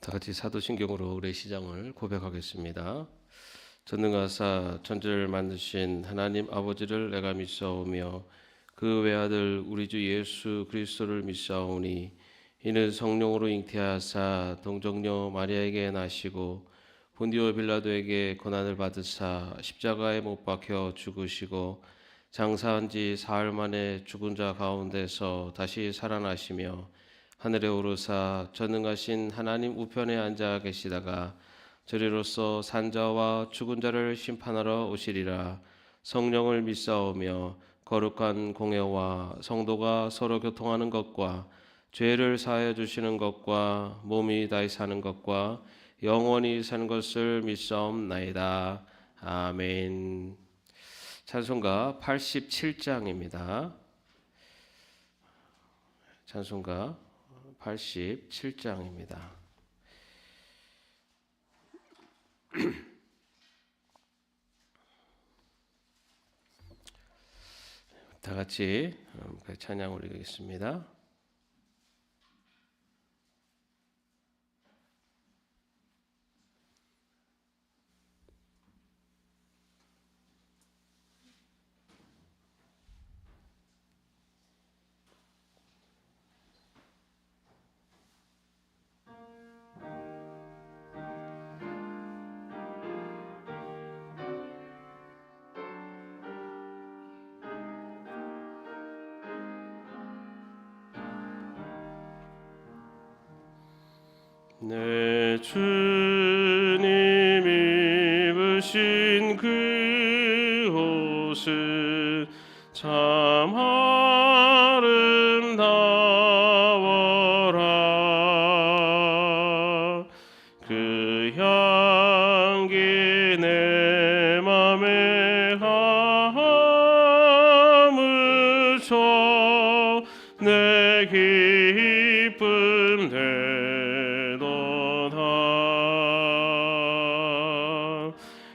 다 같이 사도신경으로 우리의 시장을 고백하겠습니다. 전능하사 천지를 만드신 하나님 아버지를 내가 믿사오며 그 외아들 우리 주 예수 그리스도를 믿사오니 이는 성령으로 잉태하사 동정녀 마리아에게 나시고 본디오 빌라도에게 고난을 받으사 십자가에 못 박혀 죽으시고 장사한 지 사흘 만에 죽은 자 가운데서 다시 살아나시며 하늘에 오르사 전능하신 하나님 우편에 앉아 계시다가 저리로서 산자와 죽은 자를 심판하러 오시리라. 성령을 믿사오며 거룩한 공회와 성도가 서로 교통하는 것과 죄를 사하여 주시는 것과 몸이 다시 사는 것과 영원히 사는 것을 믿사옵나이다. 아멘. 찬송가 87장입니다. 찬송가 87장입니다. 다 같이 찬양 올리겠습니다. 내 주님 입으신 그 옷은 참 아름다워라. 그 향기 내 맘에 감을 줘 내 기쁨 되도다.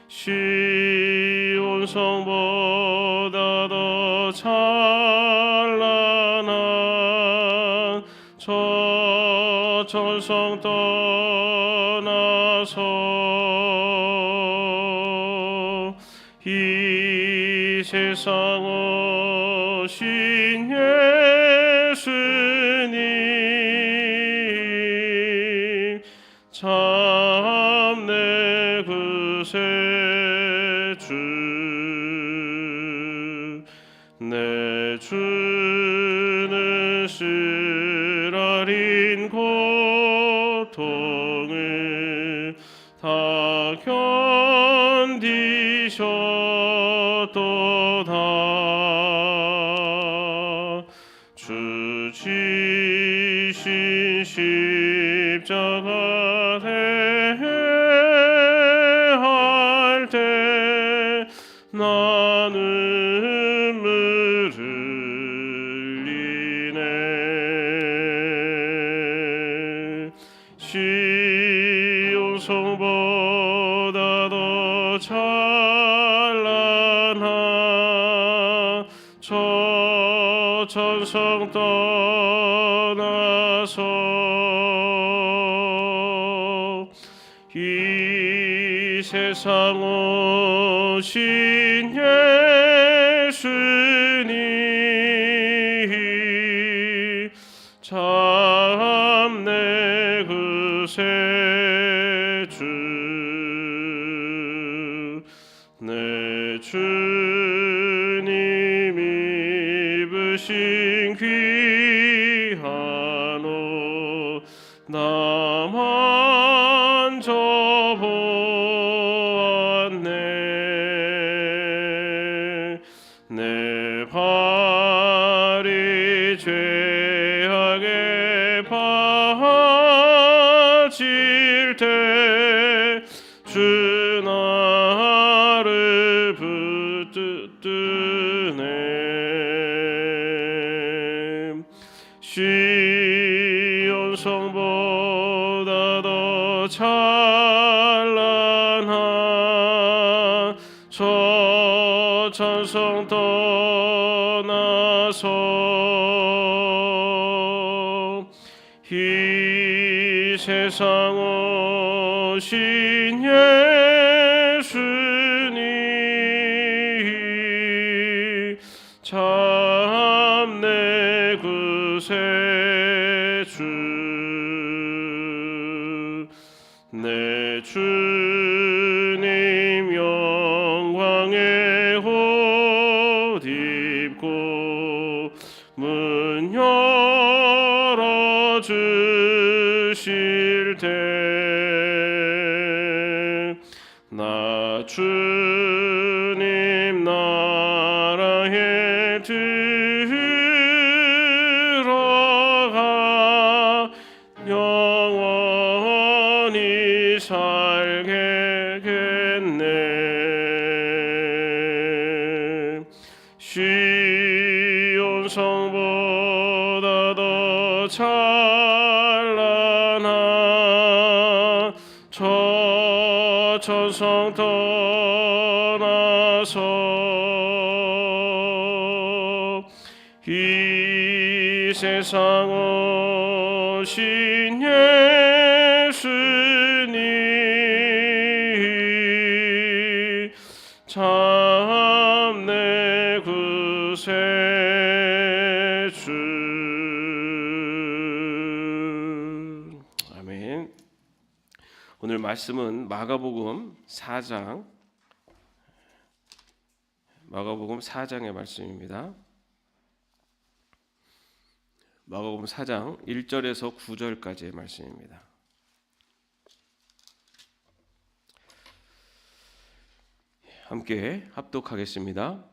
시온 성보다 더 찬란한 저 천성 떠나서 이 세상 오신 예수님 참 내 구세주. 내 주는 쓰라린 고통을 다 견디셨도다. 주 지신 십자가 대할 때 나 눈물 흘리네. 시온 성보다 더 찬란한 저 천성 떠나서 이 세상 오신 예수님 참 내 구세주. 내 주님 입으신 귀한 옷 나 만져보았네. 내 발이 죄악에 빠질 때 주 나를 붙드네. 시온 성보다 더 찬란한 저 천성 떠나서 이 세상 오신 예수님 참 내 구세주 내 주님 영광의 옷 입고 문 열어주실 때 나 주님 나라에 들어가 영원히 살겠네. 시온 성보다 더 찬란한 저 천성 떠나서 이 세상 오신 예수님 참 내 구세주. 아멘. 오늘 말씀은 마가복음 4장의 말씀입니다. 마가복음 4장 1절에서 9절까지의 말씀입니다. 함께 합독하겠습니다.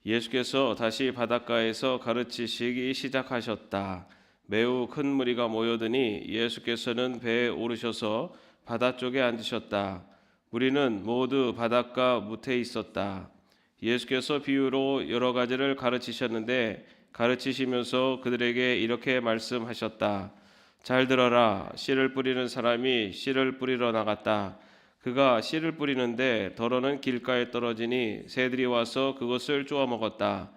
예수께서 다시 바닷가에서 가르치시기 시작하셨다. 매우 큰 무리가 모여드니 예수께서는 배에 오르셔서 바다 쪽에 앉으셨다. 무리는 모두 바닷가 무태에 있었다. 예수께서 비유로 여러 가지를 가르치셨는데 가르치시면서 그들에게 이렇게 말씀하셨다. 잘 들어라. 씨를 뿌리는 사람이 씨를 뿌리러 나갔다. 그가 씨를 뿌리는데 더러는 길가에 떨어지니 새들이 와서 그것을 쪼아 먹었다.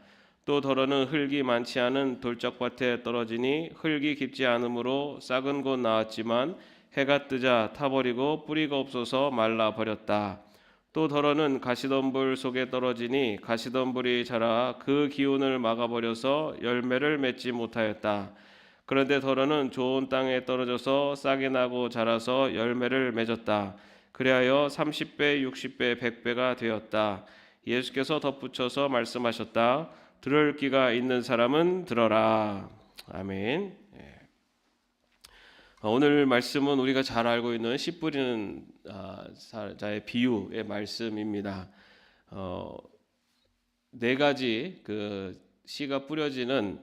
또 더러는 흙이 많지 않은 돌짝밭에 떨어지니 흙이 깊지 않으므로 싹은 곧 나았지만 해가 뜨자 타버리고 뿌리가 없어서 말라 버렸다. 또 더러는 가시덤불 속에 떨어지니 가시덤불이 자라 그 기운을 막아버려서 열매를 맺지 못하였다. 그런데 더러는 좋은 땅에 떨어져서 싹이 나고 자라서 열매를 맺었다. 그리하여 30배, 60배, 100배가 되었다. 예수께서 덧붙여서 말씀하셨다. 들을 귀가 있는 사람은 들어라. 아멘. 오늘 말씀은 우리가 잘 알고 있는 씨 뿌리는 자의 비유의 말씀입니다. 네 가지 그 씨가 뿌려지는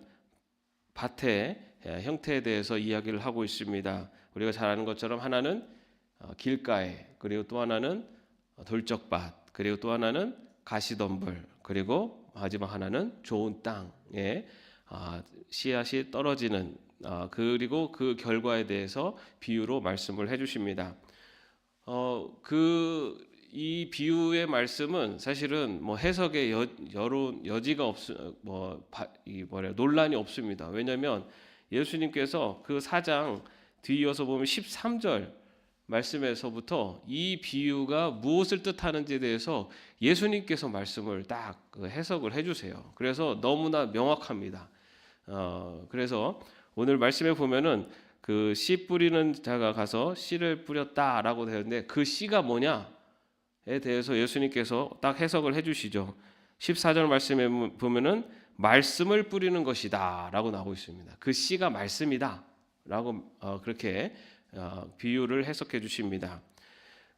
밭의 형태에 대해서 이야기를 하고 있습니다. 우리가 잘 아는 것처럼 하나는 길가에, 그리고 또 하나는 돌적밭, 그리고 또 하나는 가시덤불, 그리고 마지막 하나는 좋은 땅에 씨앗이 떨어지는 그리고 그 결과에 대해서 비유로 말씀을 해주십니다. 이 비유의 말씀은 사실은 뭐 해석의 여지가 논란이 없습니다. 왜냐하면 예수님께서 그 4장 뒤이어서 보면 13절 말씀에서부터 이 비유가 무엇을 뜻하는지에 대해서 예수님께서 말씀을 딱 해석을 해주세요. 그래서 너무나 명확합니다. 그래서 오늘 말씀에 보면은 그 씨 뿌리는 자가 가서 씨를 뿌렸다라고 되었는데 그 씨가 뭐냐에 대해서 예수님께서 딱 해석을 해주시죠. 14절 말씀에 보면은 말씀을 뿌리는 것이다라고 나오고 있습니다. 그 씨가 말씀이다라고 그렇게 비유를 해석해 주십니다.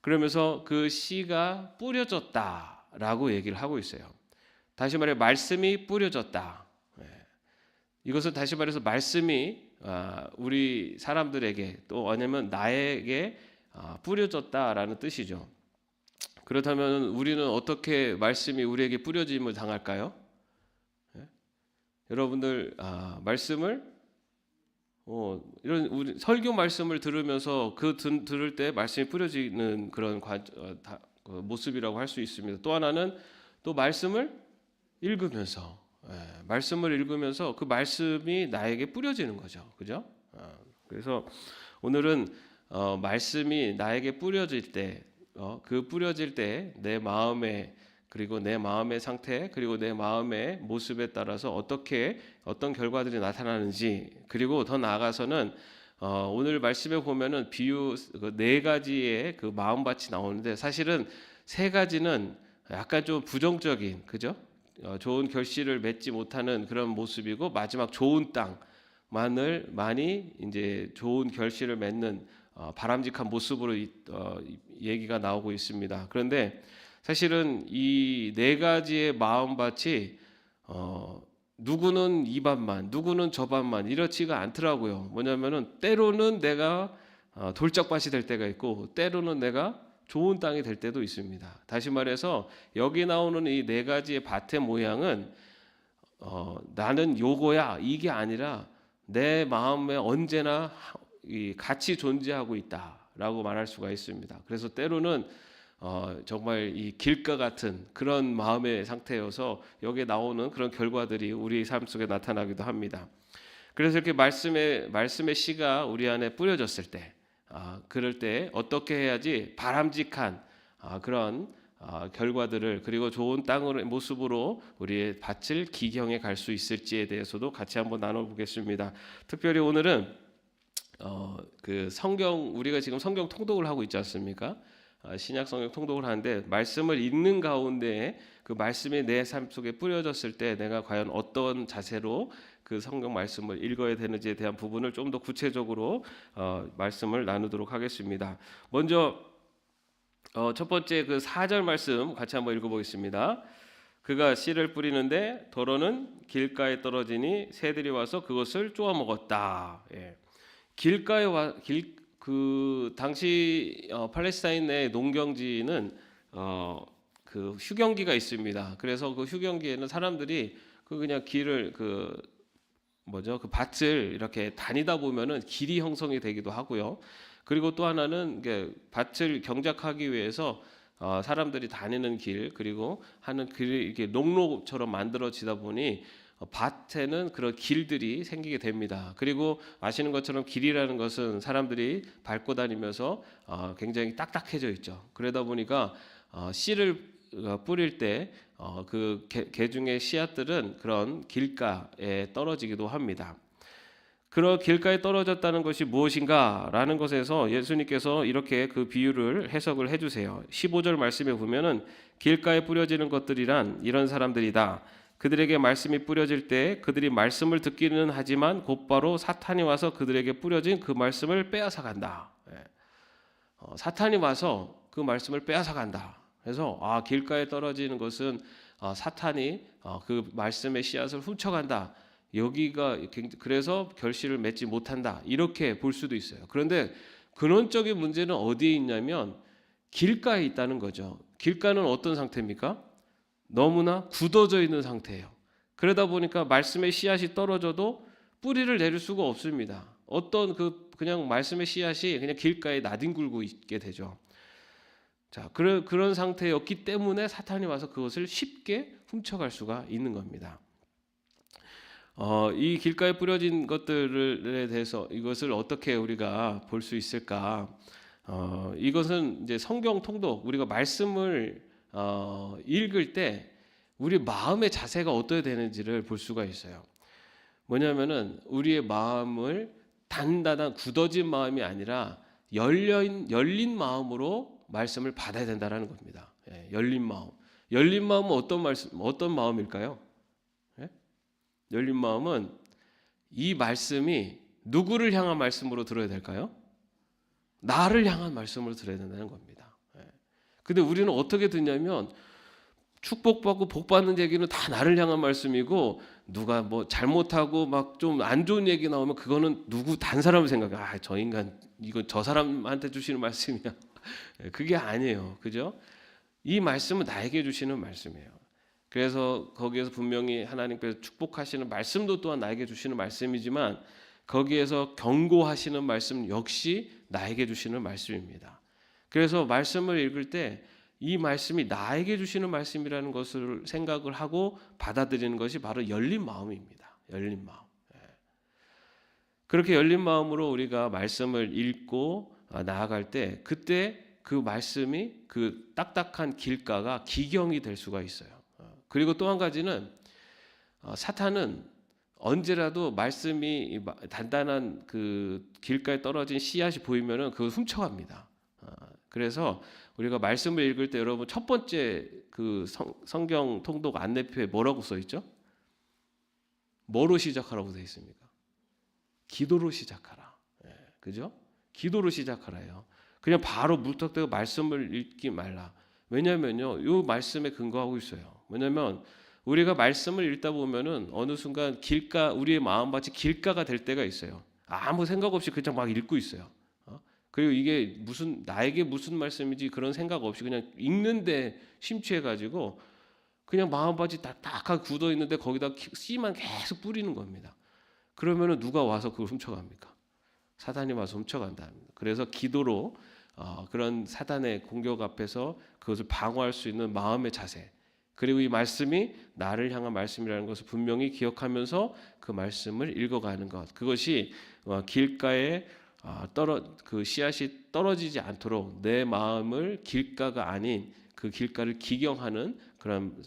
그러면서 그 씨가 뿌려졌다라고 얘기를 하고 있어요. 다시 말해 말씀이 뿌려졌다. 이것은 다시 말해서 말씀이 우리 사람들에게 또 아니면 나에게 뿌려졌다라는 뜻이죠. 그렇다면 우리는 어떻게 말씀이 우리에게 뿌려짐을 당할까요? 여러분들 말씀을 이런 우리 설교 말씀을 들으면서 들을 때 말씀이 뿌려지는 그런 모습이라고 할 수 있습니다. 또 하나는 또 말씀을 읽으면서 그 말씀이 나에게 뿌려지는 거죠. 그죠? 그래서 오늘은 말씀이 나에게 뿌려질 때, 그 뿌려질 때 내 마음에, 그리고 내 마음의 상태, 그리고 내 마음의 모습에 따라서 어떤 결과들이 나타나는지, 그리고 더 나아가서는 오늘 말씀에 보면은 비유 네 가지의 그 마음밭이 나오는데, 사실은 세 가지는 약간 좀 부정적인, 그죠? 좋은 결실을 맺지 못하는 그런 모습이고, 마지막 좋은 땅만을 많이 이제 좋은 결실을 맺는 바람직한 모습으로 얘기가 나오고 있습니다. 그런데 사실은 이 네 가지의 마음밭이 누구는 이 밭만, 누구는 저 밭만 이렇지가 않더라고요. 뭐냐면은 때로는 내가 돌짝밭이 될 때가 있고, 때로는 내가 좋은 땅이 될 때도 있습니다. 다시 말해서 여기 나오는 이 네 가지의 밭의 모양은 나는 요거야 이게 아니라 내 마음에 언제나 같이 존재하고 있다라고 말할 수가 있습니다. 그래서 때로는 정말 이 길가 같은 그런 마음의 상태여서 여기에 나오는 그런 결과들이 우리 삶 속에 나타나기도 합니다. 그래서 이렇게 말씀의 씨가 우리 안에 뿌려졌을 때, 그럴 때 어떻게 해야지 바람직한 그런 결과들을, 그리고 좋은 땅의 모습으로 우리의 밭을 기경해 갈 수 있을지에 대해서도 같이 한번 나눠보겠습니다. 특별히 오늘은 그 성경, 우리가 지금 성경 통독을 하고 있지 않습니까? 신약 성경 통독을 하는데, 말씀을 읽는 가운데 그 말씀이 내 삶 속에 뿌려졌을 때 내가 과연 어떤 자세로 그 성경 말씀을 읽어야 되는지에 대한 부분을 좀 더 구체적으로 말씀을 나누도록 하겠습니다. 먼저 첫 번째 그 4절 말씀 같이 한번 읽어보겠습니다. 그가 씨를 뿌리는데 더러는 길가에 떨어지니 새들이 와서 그것을 쪼아 먹었다. 예. 길가에 그 당시 팔레스타인의 농경지는 그 휴경기가 있습니다. 그래서 그 휴경기에는 사람들이 그냥 길을 그 밭을 이렇게 다니다 보면은 길이 형성이 되기도 하고요. 그리고 또 하나는 밭을 경작하기 위해서 사람들이 다니는 길, 그리고 하는 길이 이렇게 농로처럼 만들어지다 보니 밭에는 그런 길들이 생기게 됩니다. 그리고 아시는 것처럼 길이라는 것은 사람들이 밟고 다니면서 굉장히 딱딱해져 있죠. 그러다 보니까 씨를 뿌릴 때 그 개중의 씨앗들은 그런 길가에 떨어지기도 합니다. 그런 길가에 떨어졌다는 것이 무엇인가라는 것에서 예수님께서 이렇게 그 비유를 해석을 해주세요. 15절 말씀에 보면은 길가에 뿌려지는 것들이란 이런 사람들이다. 그들에게 말씀이 뿌려질 때 그들이 말씀을 듣기는 하지만 곧바로 사탄이 와서 그들에게 뿌려진 그 말씀을 빼앗아 간다. 사탄이 와서 그 말씀을 빼앗아 간다. 그래서 길가에 떨어지는 것은 사탄이 그 말씀의 씨앗을 훔쳐간다. 여기가 그래서 결실을 맺지 못한다. 이렇게 볼 수도 있어요. 그런데 근원적인 문제는 어디에 있냐면 길가에 있다는 거죠. 길가는 어떤 상태입니까? 너무나 굳어져 있는 상태예요. 그러다 보니까 말씀의 씨앗이 떨어져도 뿌리를 내릴 수가 없습니다. 어떤 그냥 말씀의 씨앗이 그냥 길가에 나뒹굴고 있게 되죠. 자, 그런 상태였기 때문에 사탄이 와서 그것을 쉽게 훔쳐갈 수가 있는 겁니다. 이 길가에 뿌려진 것들에 대해서 이것을 어떻게 우리가 볼 수 있을까? 이것은 이제 성경 통독, 우리가 말씀을 읽을 때 우리 마음의 자세가 어떻게 되는지를 볼 수가 있어요. 뭐냐면은 우리의 마음을 단단한 굳어진 마음이 아니라 열린 마음으로 말씀을 받아야 된다라는 겁니다. 열린 마음. 열린 마음은 어떤 마음일까요? 열린 마음은 이 말씀이 누구를 향한 말씀으로 들어야 될까요? 나를 향한 말씀으로 들어야 된다는 겁니다. 근데 우리는 어떻게 듣냐면 축복받고 복받는 얘기는 다 나를 향한 말씀이고, 누가 뭐 잘못하고 막 좀 안 좋은 얘기 나오면 그거는 단 사람을 생각해. 저 인간 이거 저 사람한테 주시는 말씀이야. 그게 아니에요. 그죠? 이 말씀은 나에게 주시는 말씀이에요. 그래서 거기에서 분명히 하나님께서 축복하시는 말씀도 또한 나에게 주시는 말씀이지만, 거기에서 경고하시는 말씀 역시 나에게 주시는 말씀입니다. 그래서 말씀을 읽을 때 이 말씀이 나에게 주시는 말씀이라는 것을 생각을 하고 받아들이는 것이 바로 열린 마음입니다. 열린 마음. 그렇게 열린 마음으로 우리가 말씀을 읽고 나아갈 때 그때 그 말씀이 그 딱딱한 길가가 기경이 될 수가 있어요. 그리고 또 한 가지는 사탄은 언제라도 말씀이 단단한 그 길가에 떨어진 씨앗이 보이면은 그걸 훔쳐갑니다. 그래서 우리가 말씀을 읽을 때 여러분 첫 번째 그 성경 통독 안내표에 뭐라고 써 있죠? 뭐로 시작하라고 돼 있습니까? 기도로 시작하라. 그죠? 기도로 시작하라요. 그냥 바로 무턱대고 말씀을 읽지 말라. 왜냐면요, 이 말씀에 근거하고 있어요. 왜냐면 우리가 말씀을 읽다 보면은 어느 순간 우리의 마음밭이 길가가 될 때가 있어요. 아무 생각 없이 그냥 막 읽고 있어요. 그리고 이게 나에게 무슨 말씀인지 그런 생각 없이 그냥 읽는데 심취해가지고 그냥 마음밭이 딱딱하게 굳어 있는데 거기다 씨만 계속 뿌리는 겁니다. 그러면은 누가 와서 그걸 훔쳐갑니까? 사단이 와서 훔쳐간다. 그래서 기도로 그런 사단의 공격 앞에서 그것을 방어할 수 있는 마음의 자세. 그리고 이 말씀이 나를 향한 말씀이라는 것을 분명히 기억하면서 그 말씀을 읽어가는 것. 그것이 길가에 그 씨앗이 떨어지지 않도록 내 마음을 길가가 아닌 그 길가를 기경하는 그런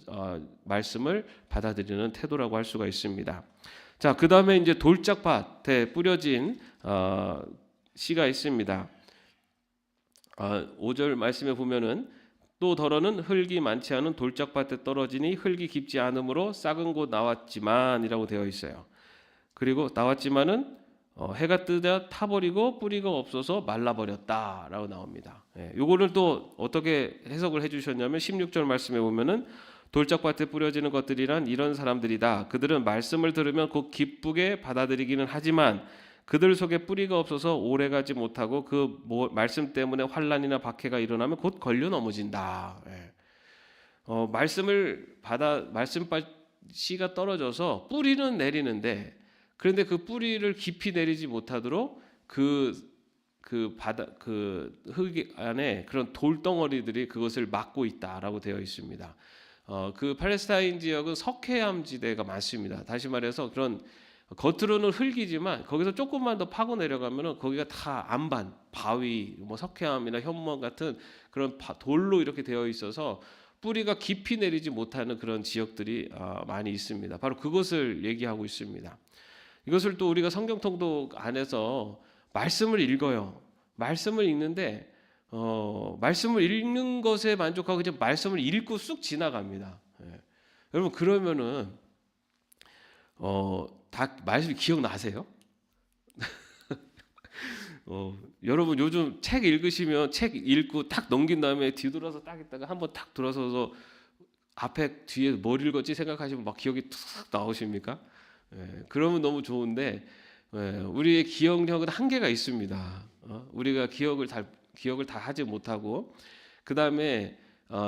말씀을 받아들이는 태도라고 할 수가 있습니다. 자, 그 다음에 이제 돌짝밭에 뿌려진 씨가 있습니다. 5절 말씀에 보면은 또 더러는 흙이 많지 않은 돌짝밭에 떨어지니 흙이 깊지 않으므로 싹은 곧 나왔지만이라고 되어 있어요. 그리고 나왔지만은 해가 뜨자 타버리고 뿌리가 없어서 말라버렸다라고 나옵니다. 요거를 또 어떻게 해석을 해주셨냐면 16절 말씀에 보면은 돌짝밭에 뿌려지는 것들이란 이런 사람들이다. 그들은 말씀을 들으면 곧 기쁘게 받아들이기는 하지만 그들 속에 뿌리가 없어서 오래가지 못하고 그 말씀 때문에 환난이나 박해가 일어나면 곧 걸려 넘어진다. 말씀밭 씨가 떨어져서 뿌리는 내리는데 그런데 그 뿌리를 깊이 내리지 못하도록 그 흙 안에 그런 돌덩어리들이 그것을 막고 있다라고 되어 있습니다. 그 팔레스타인 지역은 석회암 지대가 많습니다. 다시 말해서 그런 겉으로는 흙이지만 거기서 조금만 더 파고 내려가면은 거기가 다 암반, 바위, 뭐 석회암이나 현무암 같은 그런 돌로 이렇게 되어 있어서 뿌리가 깊이 내리지 못하는 그런 지역들이 많이 있습니다. 바로 그것을 얘기하고 있습니다. 이것을 또 우리가 성경 통독 안에서 말씀을 읽어요. 말씀을 읽는데 말씀을 읽는 것에 만족하고 그냥 말씀을 읽고 쑥 지나갑니다. 여러분 그러면은 다 말씀 기억나세요? 여러분 요즘 책 읽으시면 책 읽고 딱 넘긴 다음에 뒤돌아서 딱 있다가 한번 딱 돌아서서 앞에 뒤에 뭘 읽었지 생각하시면 막 기억이 툭 나오십니까? 그러면 너무 좋은데 우리의 기억력은 한계가 있습니다. 우리가 기억을 다 하지 못하고 그 다음에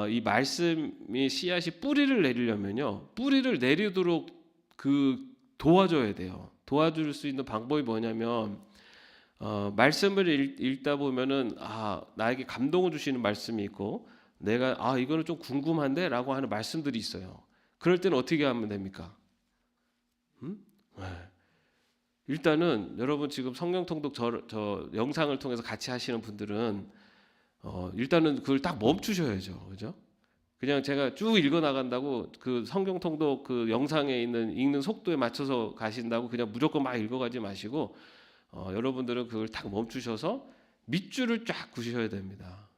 이 말씀이 씨앗이 뿌리를 내리려면요 뿌리를 내리도록 도와줘야 돼요. 도와줄 수 있는 방법이 뭐냐면 말씀을 읽다 보면은 나에게 감동을 주시는 말씀이 있고 내가 이거는 좀 궁금한데라고 하는 말씀들이 있어요. 그럴 때는 어떻게 하면 됩니까? 일단은 여러분 지금 성경 통독 저 영상을 통해서 같이 하시는 분들은 일단은 그걸 딱 멈추셔야죠, 그죠? 그냥 제가 쭉 읽어 나간다고 그 성경 통독 그 영상에 있는 읽는 속도에 맞춰서 가신다고 그냥 무조건 막 읽어가지 마시고 여러분들은 그걸 딱 멈추셔서 밑줄을 쫙 그으셔야 됩니다.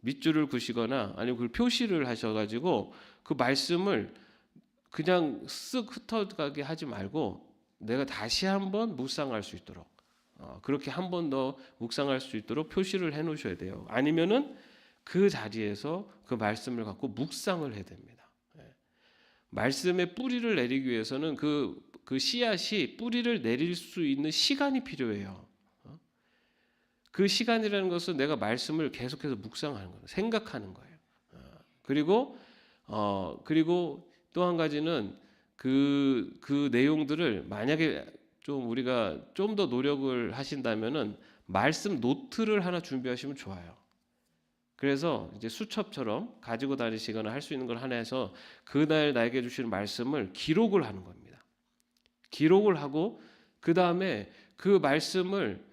밑줄을 그시거나 아니면 그걸 표시를 하셔가지고 그 말씀을 그냥 쓱 흩어가게 하지 말고 내가 다시 한번 묵상할 수 있도록 그렇게 한 번 더 묵상할 수 있도록 표시를 해 놓으셔야 돼요. 아니면은 그 자리에서 그 말씀을 갖고 묵상을 해야 됩니다. 말씀의 뿌리를 내리기 위해서는 그 씨앗이 뿌리를 내릴 수 있는 시간이 필요해요. 그 시간이라는 것은 내가 말씀을 계속해서 묵상하는 거예요. 생각하는 거예요. 그리고 또 한 가지는 그 내용들을 만약에 좀 우리가 좀 더 노력을 하신다면은 말씀 노트를 하나 준비하시면 좋아요. 그래서 이제 수첩처럼 가지고 다니시거나 할 수 있는 걸 하나 해서 그날 나에게 주시는 말씀을 기록을 하는 겁니다. 기록을 하고 그 다음에 그 말씀을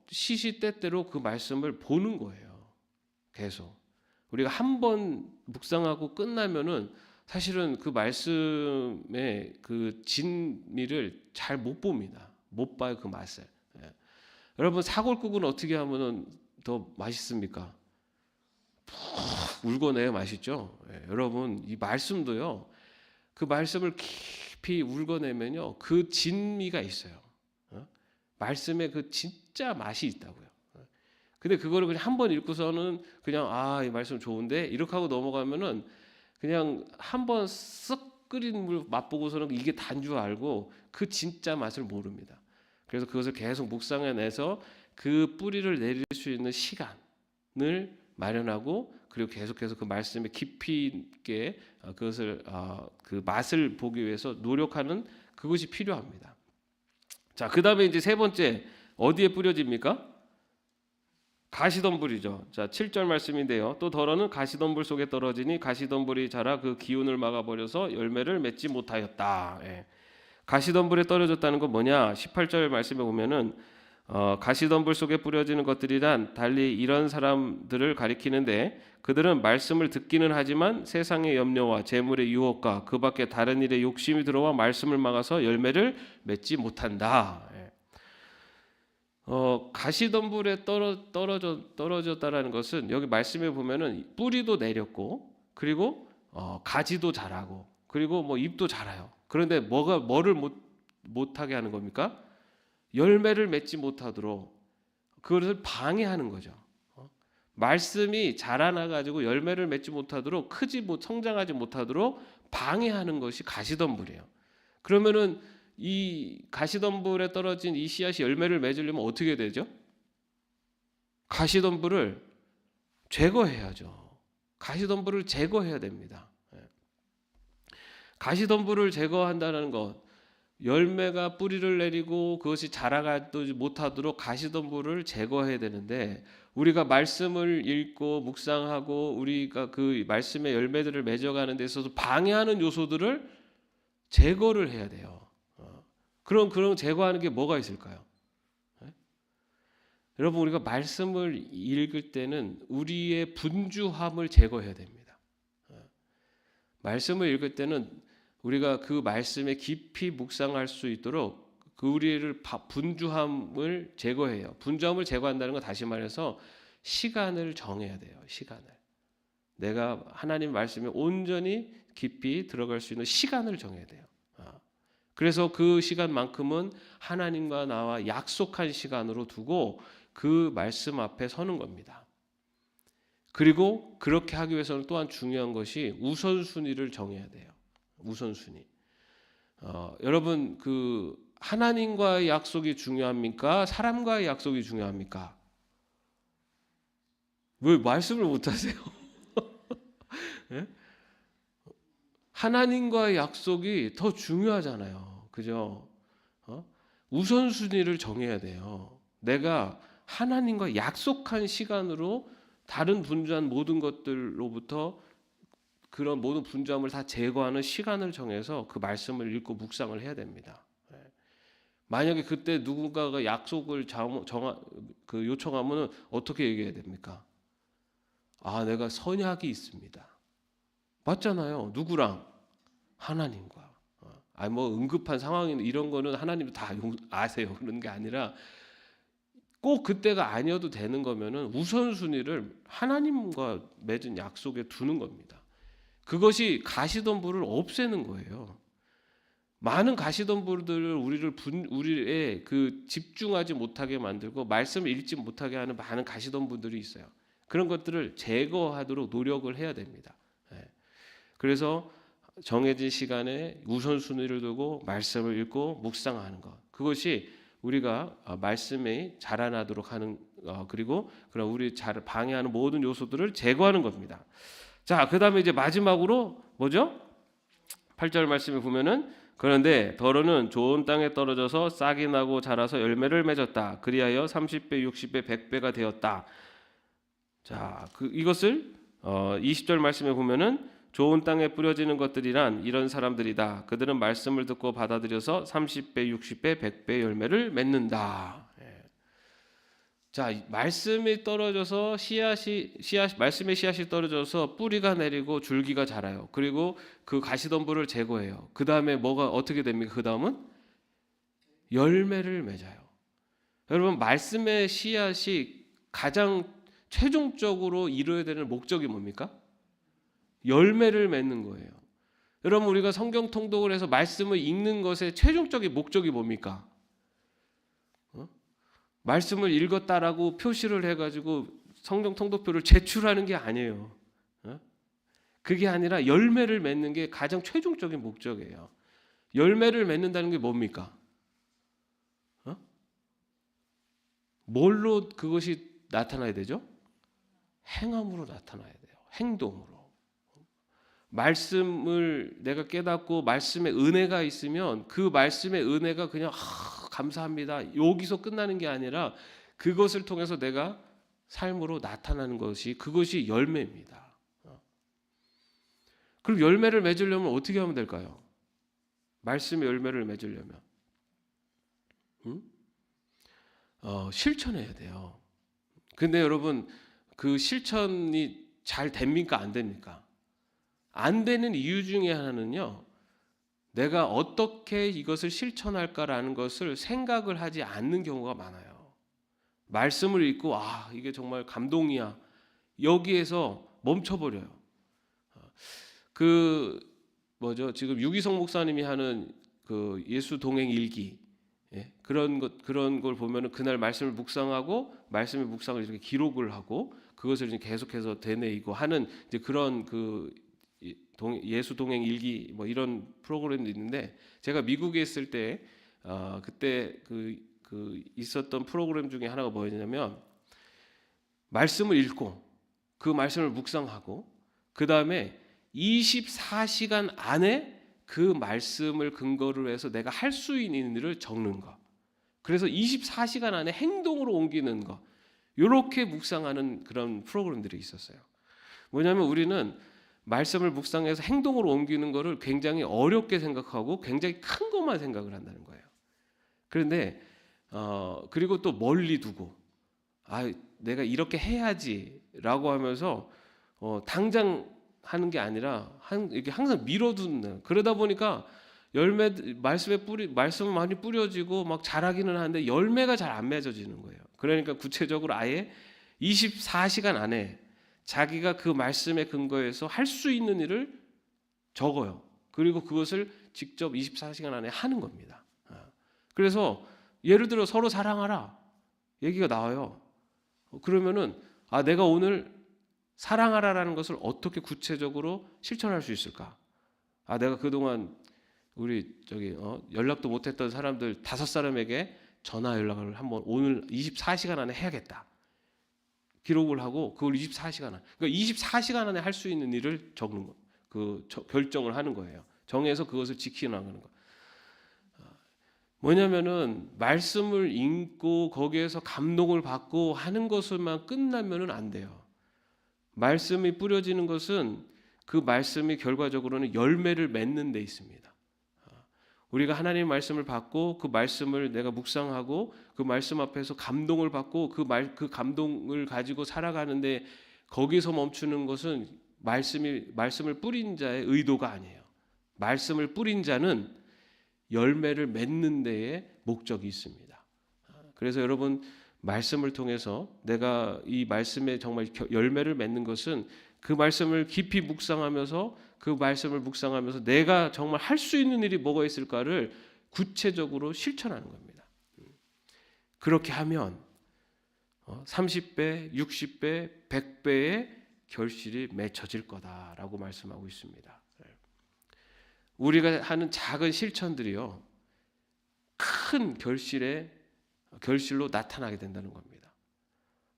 시시때때로 그 말씀을 보는 거예요. 계속 우리가 한 번 묵상하고 끝나면은 사실은 그 말씀의 그 진미를 잘 못 봅니다. 못 봐요, 그 맛을. 예. 여러분, 사골국은 어떻게 하면은 더 맛있습니까? 푹 울고내야 맛있죠. 예. 여러분, 이 말씀도요. 그 말씀을 깊이 울고내면요, 그 진미가 있어요. 말씀에 그 진짜 맛이 있다고요. 근데 그거를 그냥 한 번 읽고서는 그냥 이 말씀 좋은데 이렇게 하고 넘어가면은 그냥 한 번 쓱 끓인 물 맛보고서는 이게 단 줄 알고 그 진짜 맛을 모릅니다. 그래서 그것을 계속 묵상해내서 그 뿌리를 내릴 수 있는 시간을 마련하고 그리고 계속해서 그 말씀에 깊이 있게 그것을 그 맛을 보기 위해서 노력하는 그것이 필요합니다. 자, 그 다음에 이제 세 번째 어디에 뿌려집니까? 가시덤불이죠. 자, 7절 말씀인데요. 또 더러는 가시덤불 속에 떨어지니 가시덤불이 자라 그 기운을 막아버려서 열매를 맺지 못하였다. 예. 가시덤불에 떨어졌다는 건 뭐냐? 18절 말씀에 보면은 가시덤불 속에 뿌려지는 것들이란 달리 이런 사람들을 가리키는데 그들은 말씀을 듣기는 하지만 세상의 염려와 재물의 유혹과 그 밖에 다른 일에 욕심이 들어와 말씀을 막아서 열매를 맺지 못한다. 예. 가시덤불에 떨어졌다라는 것은 여기 말씀에 보면은 뿌리도 내렸고 그리고 가지도 자라고 그리고 뭐 잎도 자라요. 그런데 뭐를 못하게 하는 겁니까? 열매를 맺지 못하도록 그것을 방해하는 거죠. 말씀이 자라나 가지고 열매를 맺지 못하도록 성장하지 못하도록 방해하는 것이 가시덤불이에요. 그러면은 이 가시덤불에 떨어진 이 씨앗이 열매를 맺으려면 어떻게 되죠? 가시덤불을 제거해야죠. 가시덤불을 제거해야 됩니다. 가시덤불을 제거한다는 것, 열매가 뿌리를 내리고 그것이 자라가지 못하도록 가시덤불을 제거해야 되는데 우리가 말씀을 읽고 묵상하고 우리가 그 말씀의 열매들을 맺어가는 데 있어서 방해하는 요소들을 제거를 해야 돼요. 그럼 제거하는 게 뭐가 있을까요? 여러분, 우리가 말씀을 읽을 때는 우리의 분주함을 제거해야 됩니다. 말씀을 읽을 때는 우리가 그 말씀에 깊이 묵상할 수 있도록 그 우리를 분주함을 제거해요. 분주함을 제거한다는 건 다시 말해서 시간을 정해야 돼요. 시간을. 내가 하나님 말씀에 온전히 깊이 들어갈 수 있는 시간을 정해야 돼요. 그래서 그 시간만큼은 하나님과 나와 약속한 시간으로 두고 그 말씀 앞에 서는 겁니다. 그리고 그렇게 하기 위해서는 또한 중요한 것이 우선순위를 정해야 돼요. 우선순위. 여러분, 그 하나님과의 약속이 중요합니까? 사람과의 약속이 중요합니까? 왜 말씀을 못 하세요? 네? 하나님과의 약속이 더 중요하잖아요. 그죠? 우선순위를 정해야 돼요. 내가 하나님과 약속한 시간으로 다른 분주한 모든 것들로부터 그런 모든 분주함을 다 제거하는 시간을 정해서 그 말씀을 읽고 묵상을 해야 됩니다. 만약에 그때 누군가가 약속을 요청하면 어떻게 얘기해야 됩니까? 내가 선약이 있습니다. 맞잖아요. 누구랑? 하나님과. 뭐 응급한 상황이 이런 거는 하나님도 다 아세요. 그런 게 아니라 꼭 그때가 아니어도 되는 거면은 우선순위를 하나님과 맺은 약속에 두는 겁니다. 그것이 가시덤불을 없애는 거예요. 많은 가시덤불들을 우리의 그 집중하지 못하게 만들고 말씀을 읽지 못하게 하는 많은 가시덤불들이 있어요. 그런 것들을 제거하도록 노력을 해야 됩니다. 그래서 정해진 시간에 우선순위를 두고 말씀을 읽고 묵상하는 것, 그것이 우리가 말씀이 자라나도록 하는 그리고 그런 우리 방해하는 모든 요소들을 제거하는 겁니다. 자, 그다음에 이제 마지막으로 뭐죠? 8절 말씀에 보면은 그런데 더러는 좋은 땅에 떨어져서 싹이 나고 자라서 열매를 맺었다. 그리하여 30배, 60배, 100배가 되었다. 자, 이것을 20절 말씀에 보면은 좋은 땅에 뿌려지는 것들이란 이런 사람들이다. 그들은 말씀을 듣고 받아들여서 30배, 60배, 100배 열매를 맺는다. 자, 말씀이 떨어져서 말씀의 씨앗이 떨어져서 뿌리가 내리고 줄기가 자라요. 그리고 그 가시덤불을 제거해요. 그 다음에 뭐가 어떻게 됩니까? 그 다음은 열매를 맺어요. 여러분, 말씀의 씨앗이 가장 최종적으로 이루어야 되는 목적이 뭡니까? 열매를 맺는 거예요. 여러분, 우리가 성경 통독을 해서 말씀을 읽는 것의 최종적인 목적이 뭡니까? 말씀을 읽었다라고 표시를 해가지고 성경 통독표를 제출하는 게 아니에요. 그게 아니라 열매를 맺는 게 가장 최종적인 목적이에요. 열매를 맺는다는 게 뭡니까? 뭘로 그것이 나타나야 되죠? 행함으로 나타나야 돼요. 행동으로. 말씀을 내가 깨닫고 말씀의 은혜가 있으면 그 말씀의 은혜가 그냥 감사합니다. 여기서 끝나는 게 아니라 그것을 통해서 내가 삶으로 나타나는 것이 그것이 열매입니다. 그럼 열매를 맺으려면 어떻게 하면 될까요? 말씀의 열매를 맺으려면 실천해야 돼요. 근데 여러분 그 실천이 잘 됩니까? 안 됩니까? 안 되는 이유 중에 하나는요. 내가 어떻게 이것을 실천할까라는 것을 생각을 하지 않는 경우가 많아요. 말씀을 읽고 이게 정말 감동이야. 여기에서 멈춰버려요. 지금 유기성 목사님이 하는 그 예수 동행 일기 그런 걸 보면은 그날 말씀을 묵상하고 말씀의 묵상을 이렇게 기록을 하고 그것을 이제 계속해서 되뇌이고 하는 이제 그런 예수 동행 일기 이런 프로그램도 있는데 제가 미국에 있을 때 그때 있었던 프로그램 중에 하나가 뭐였냐면 말씀을 읽고 그 말씀을 묵상하고 그 다음에 24시간 안에 그 말씀을 근거로 해서 내가 할 수 있는 일을 적는 거. 그래서 24시간 안에 행동으로 옮기는 거. 이렇게 묵상하는 그런 프로그램들이 있었어요. 뭐냐면 우리는 말씀을 묵상해서 행동으로 옮기는 거를 굉장히 어렵게 생각하고 굉장히 큰 것만 생각을 한다는 거예요. 그런데 그리고 또 멀리 두고 내가 이렇게 해야지라고 하면서 당장 하는 게 아니라 이렇게 항상 미뤄두는 그러다 보니까 말씀을 많이 뿌려지고 막 자라기는 하는데 열매가 잘 안 맺어지는 거예요. 그러니까 구체적으로 아예 24시간 안에 자기가 그 말씀에 근거해서 할 수 있는 일을 적어요. 그리고 그것을 직접 24시간 안에 하는 겁니다. 그래서 예를 들어 서로 사랑하라 얘기가 나와요. 그러면은 내가 오늘 사랑하라라는 것을 어떻게 구체적으로 실천할 수 있을까? 내가 그동안 우리 연락도 못했던 사람들 5사람에게 전화 연락을 한번 오늘 24시간 안에 해야겠다. 기록을 하고 그걸 24시간 안에 그러니까 24시간 안에 할 수 있는 일을 적는 거. 결정을 하는 거예요. 정해서 그것을 지켜나가는 거. 뭐냐면은 말씀을 읽고 거기에서 감동을 받고 하는 것을만 끝나면은 안 돼요. 말씀이 뿌려지는 것은 그 말씀이 결과적으로는 열매를 맺는 데 있습니다. 우리가 하나님의 말씀을 받고 그 말씀을 내가 묵상하고 그 말씀 앞에서 감동을 받고 그 감동을 가지고 살아가는데 거기서 멈추는 것은 말씀을 뿌린 자의 의도가 아니에요. 말씀을 뿌린 자는 열매를 맺는 데에 목적이 있습니다. 그래서 여러분 말씀을 통해서 내가 이 말씀에 정말 열매를 맺는 것은 그 말씀을 깊이 묵상하면서 내가 정말 할 수 있는 일이 뭐가 있을까를 구체적으로 실천하는 겁니다. 그렇게 하면 30배, 60배, 100배의 결실이 맺혀질 거다라고 말씀하고 있습니다. 우리가 하는 작은 실천들이요 큰 결실로 나타나게 된다는 겁니다.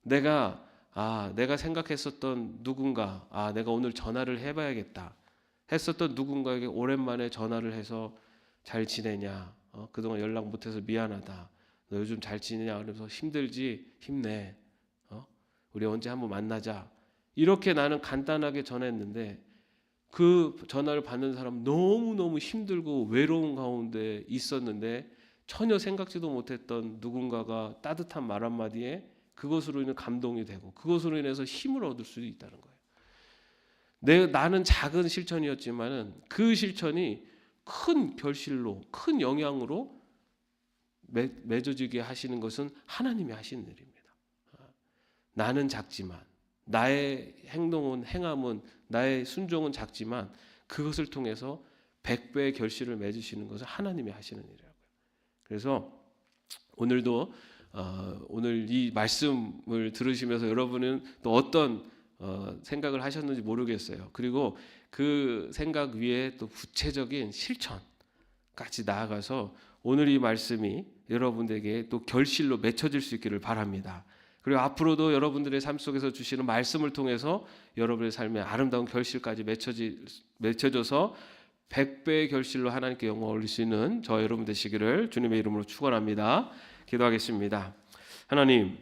내가 생각했었던 누군가 내가 오늘 전화를 해봐야겠다 했었던 누군가에게 오랜만에 전화를 해서 잘 지내냐 그동안 연락 못해서 미안하다 너 요즘 잘 지내냐 그러면서 힘들지 힘내 우리 언제 한번 만나자 이렇게 나는 간단하게 전했는데 그 전화를 받는 사람 너무너무 힘들고 외로운 가운데 있었는데 전혀 생각지도 못했던 누군가가 따뜻한 말 한마디에 그것으로 인해 감동이 되고 그것으로 인해서 힘을 얻을 수도 있다는 거예요. 나는 작은 실천이었지만은 그 실천이 큰 결실로, 큰 영향으로 맺어지게 하시는 것은 하나님이 하시는 일입니다. 나는 작지만 나의 행함은 나의 순종은 작지만 그것을 통해서 100배의 결실을 맺으시는 것은 하나님이 하시는 일이라고요. 그래서 오늘도 오늘 이 말씀을 들으시면서 여러분은 또 어떤 생각을 하셨는지 모르겠어요. 그리고 그 생각 위에 또 구체적인 실천까지 나아가서 오늘 이 말씀이 여러분에게 또 결실로 맺혀질 수 있기를 바랍니다. 그리고 앞으로도 여러분들의 삶 속에서 주시는 말씀을 통해서 여러분의 삶에 아름다운 결실까지 맺혀져서 100배의 결실로 하나님께 영광 올릴 수 있는 저 여러분 되시기를 주님의 이름으로 축원합니다. 기도하겠습니다. 하나님,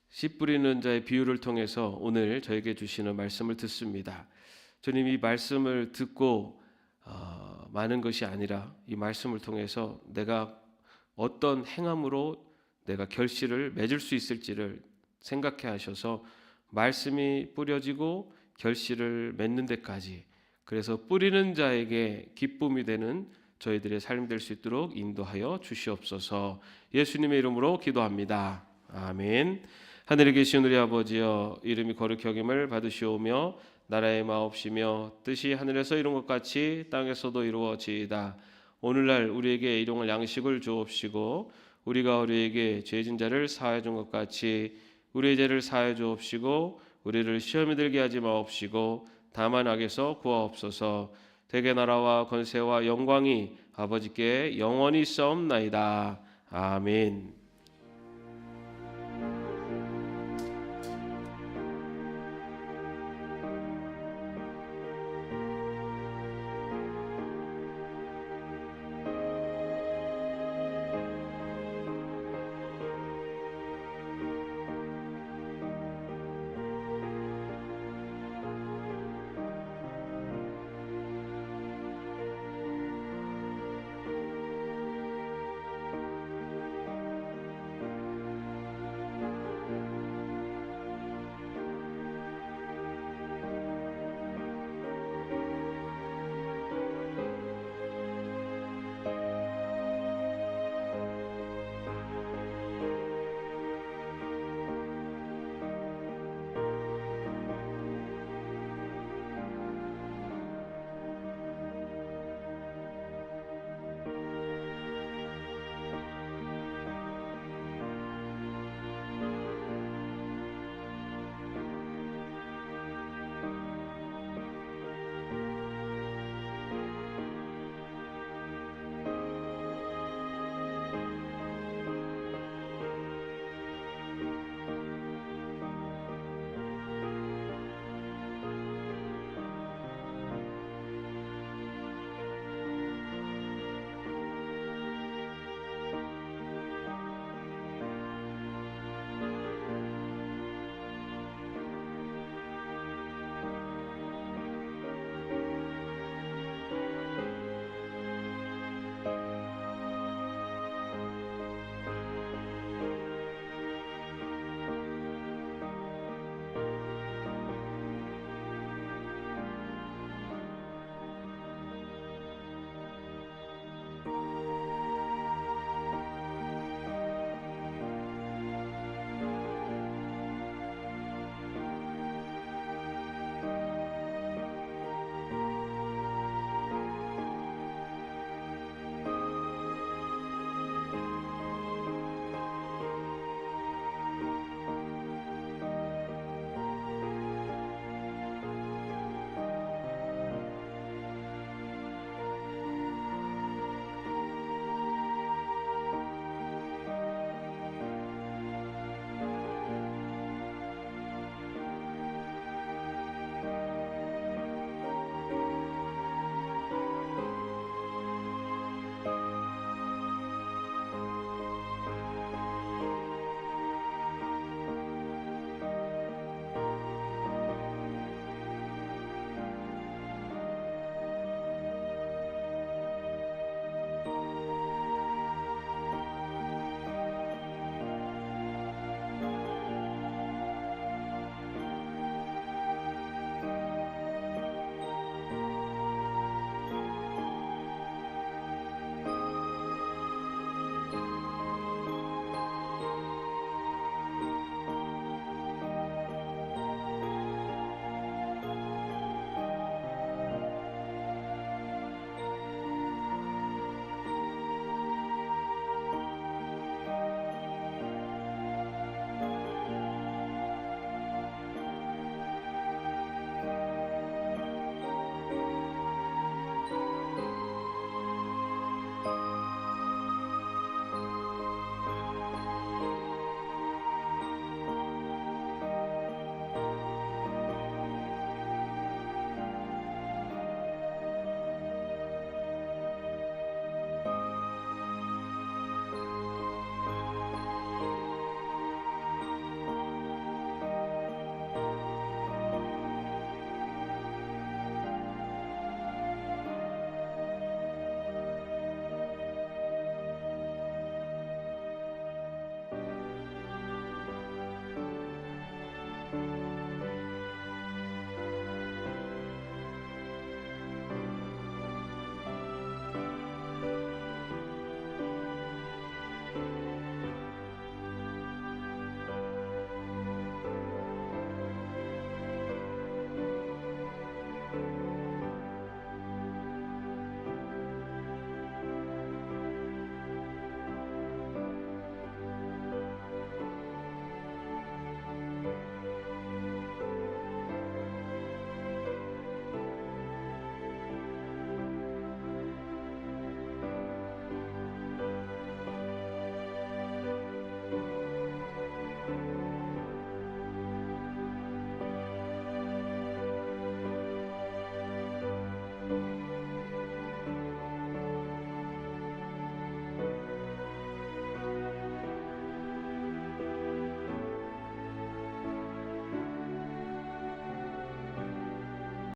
씨 뿌리는 자의 비유를 통해서 오늘 저에게 주시는 말씀을 듣습니다. 주님, 이 말씀을 듣고 많은 것이 아니라 이 말씀을 통해서 내가 어떤 행함으로 내가 결실을 맺을 수 있을지를 생각해 하셔서 말씀이 뿌려지고 결실을 맺는 데까지, 그래서 뿌리는 자에게 기쁨이 되는 저희들의 삶이 될 수 있도록 인도하여 주시옵소서. 예수님의 이름으로 기도합니다. 아멘. 하늘에 계신 우리 아버지여, 이름이 거룩히 여김을 받으시오며 나라의 마옵시며 뜻이 하늘에서 이룬 것 같이 땅에서도 이루어지이다. 오늘날 우리에게 일용할 양식을 주옵시고 우리가 우리에게 죄진 자를 사하여 준 것 같이 우리의 죄를 사하여 주옵시고 우리를 시험에 들게 하지 마옵시고 다만 악에서 구하옵소서. 대개 나라와 권세와 영광이 아버지께 영원히 있사옵나이다. 아멘.